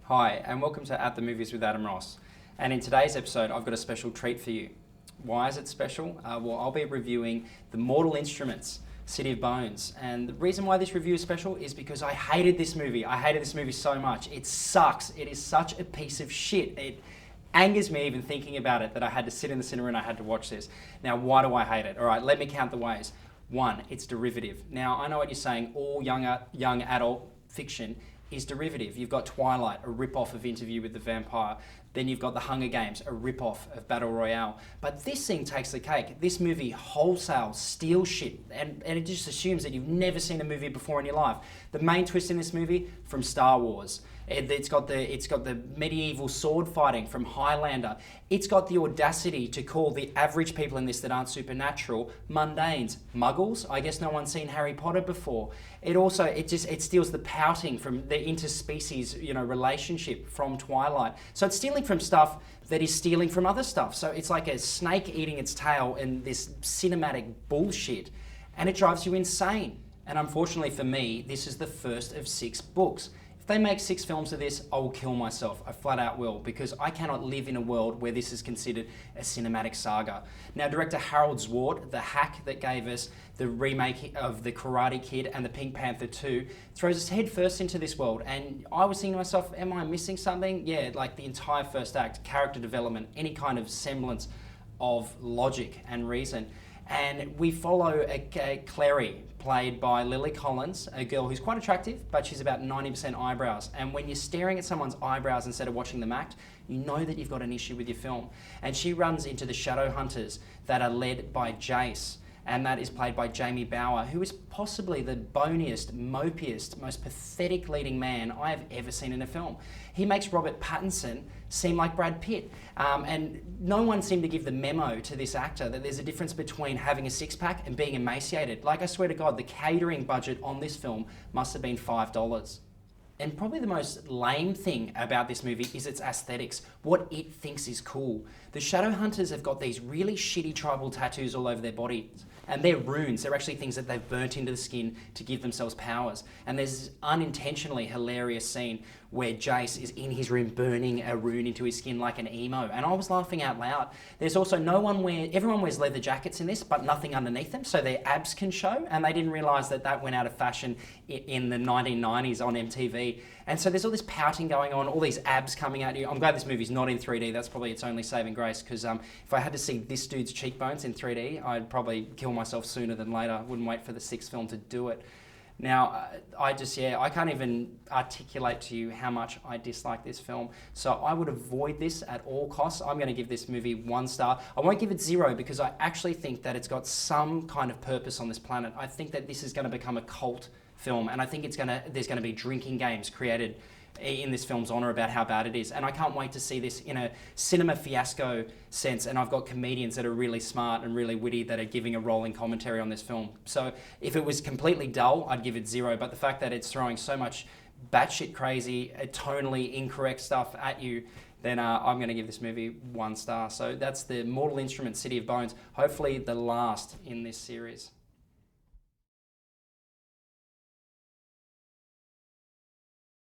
Hi, and welcome to At the Movies with Adam Ross. And in today's episode, I've got a special treat for you. Why is it special? Well, I'll be reviewing The Mortal Instruments, City of Bones. And the reason why this review is special is because I hated this movie. I hated this movie so much. It sucks. It is such a piece of shit. It angers me even thinking about it that I had to sit in the cinema and I had to watch this. Now, why do I hate it? All right, let me count the ways. One, it's derivative. Now, I know what you're saying. All young adult fiction is derivative. You've got Twilight, a rip-off of Interview with the Vampire. Then you've got The Hunger Games, a rip-off of Battle Royale. But this thing takes the cake. This movie wholesale steals shit, and it just assumes that you've never seen a movie before in your life. The main twist in this movie, from Star Wars. It's got the medieval sword fighting from Highlander. It's got the audacity to call the average people in this that aren't supernatural mundanes, muggles. I guess no one's seen Harry Potter before. It steals the pouting from the interspecies relationship from Twilight. So it's stealing from stuff that is stealing from other stuff. So it's like a snake eating its tail in this cinematic bullshit, and it drives you insane. And unfortunately for me, this is the first of 6 books. If they make 6 films of this, I will kill myself. I flat out will, because I cannot live in a world where this is considered a cinematic saga. Now, director Harold Zwart, the hack that gave us the remake of The Karate Kid and The Pink Panther 2, throws us head first into this world. And I was thinking to myself, am I missing something? Yeah, like the entire first act, character development, any kind of semblance of logic and reason. And we follow a Clary, played by Lily Collins, a girl who's quite attractive, but she's about 90% eyebrows. And when you're staring at someone's eyebrows instead of watching them act, you know that you've got an issue with your film. And she runs into the Shadow Hunters that are led by Jace, and that is played by Jamie Bauer, who is possibly the boniest, mopiest, most pathetic leading man I have ever seen in a film. He makes Robert Pattinson seem like Brad Pitt. And no one seemed to give the memo to this actor that there's a difference between having a six-pack and being emaciated. Like, I swear to God, the catering budget on this film must have been $5. And probably the most lame thing about this movie is its aesthetics, what it thinks is cool. The Shadowhunters have got these really shitty tribal tattoos all over their bodies, and they're runes. They're actually things that they've burnt into the skin to give themselves powers. And there's this unintentionally hilarious scene where Jace is in his room burning a rune into his skin like an emo, and I was laughing out loud. There's also everyone wears leather jackets in this, but nothing underneath them, so their abs can show, and they didn't realise that went out of fashion in the 1990s on MTV. And so there's all this pouting going on, all these abs coming at you. I'm glad this movie's not in 3D. That's probably its only saving grace, because if I had to see this dude's cheekbones in 3D, I'd probably kill myself sooner than later. I wouldn't wait for the 6th film to do it. Now, I can't even articulate to you how much I dislike this film. So I would avoid this at all costs. I'm going to give this movie 1 star. I won't give it 0 because I actually think that it's got some kind of purpose on this planet. I think that this is going to become a cult film, and I think there's going to be drinking games created in this film's honour about how bad it is. And I can't wait to see this in a cinema fiasco sense, and I've got comedians that are really smart and really witty that are giving a rolling commentary on this film. So if it was completely dull, I'd give it 0, but the fact that it's throwing so much batshit crazy, tonally incorrect stuff at you, then I'm going to give this movie 1 star. So that's The Mortal Instruments, City of Bones, hopefully the last in this series.